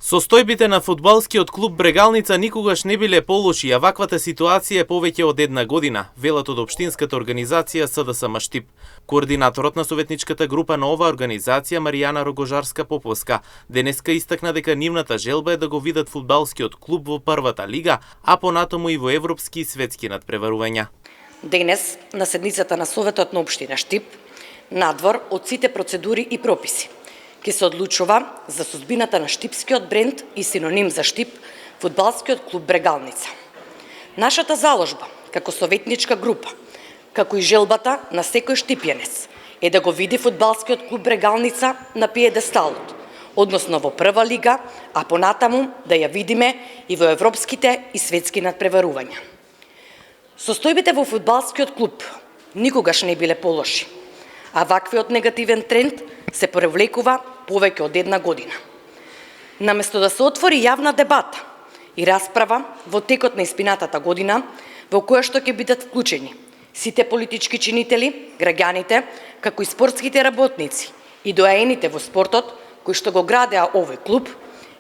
Состојбите на фудбалскиот клуб Брегалница никогаш не биле полоши, а ваквата ситуација е повеќе од една година, велат од општинската организација СДСМ Штип. Координаторот на советничката група на оваа организација Маријана Рогожарска-Поповска денеска истакна дека нивната желба е да го видат фудбалскиот клуб во првата лига, а понатаму и во европски и светски надпреварувања. Денес, на седницата на Советот на општина Штип, надвор од сите процедури и прописи, ќе се одлучува за судбината на штипскиот бренд и синоним за Штип, фудбалскиот клуб Брегалница. Нашата заложба, како советничка група, како и желбата на секој штипјанец, е да го види фудбалскиот клуб Брегалница на пиедесталот, односно во прва лига, а понатаму да ја видиме и во европските и светски надпреварувања. Состојбите во фудбалскиот клуб никогаш не биле полоши, а ваквиот негативен тренд се превлекува повеќе од една година. Наместо да се отвори јавна дебата и расправа во текот на испинатата година, во која што ќе бидат вклучени сите политички чинители, граѓаните, како и спортските работници и доаените во спортот, кои што го градеа овој клуб,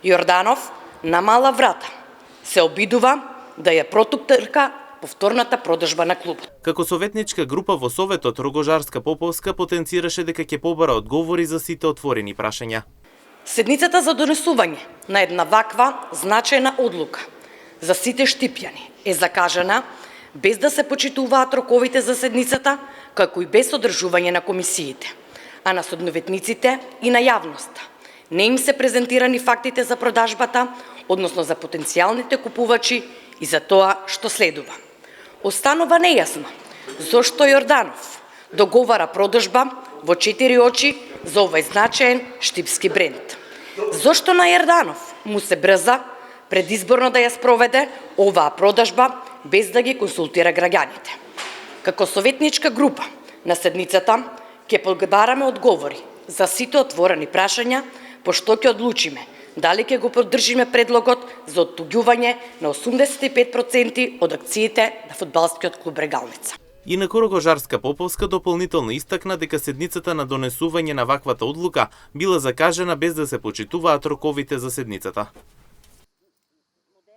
Јорданов на мала врата се обидува да ја протуптрка повторната продажба на клубот. Како советничка група во Советот, Рогожарска-Поповска потенцираше дека ќе побара одговори за сите отворени прашања. Седницата за донесување на една ваква значајна одлука за сите штипјани е закажана без да се почитуваат роковите за седницата, како и без одржување на комисиите, а на советниците и на јавноста не им се презентирани фактите за продажбата, односно за потенцијалните купувачи и за тоа што следува. Останува нејасно зошто Јорданов договара продажба во 4 очи за овој значаен штипски бренд. Зошто на Јорданов му се брза предизборно да ја спроведе оваа продажба без да ги консултира граѓаните. Како советничка група на седницата ќе побараме одговори за сите отворени прашања, пошто ќе одлучиме дали ќе го поддржиме предлогот за оттуѓување на 85% од акциите на фудбалскиот клуб Брегалница. Инаку Рогожарска-Поповска дополнително истакна дека седницата на донесување на ваквата одлука била закажена без да се почитуваат роковите за седницата.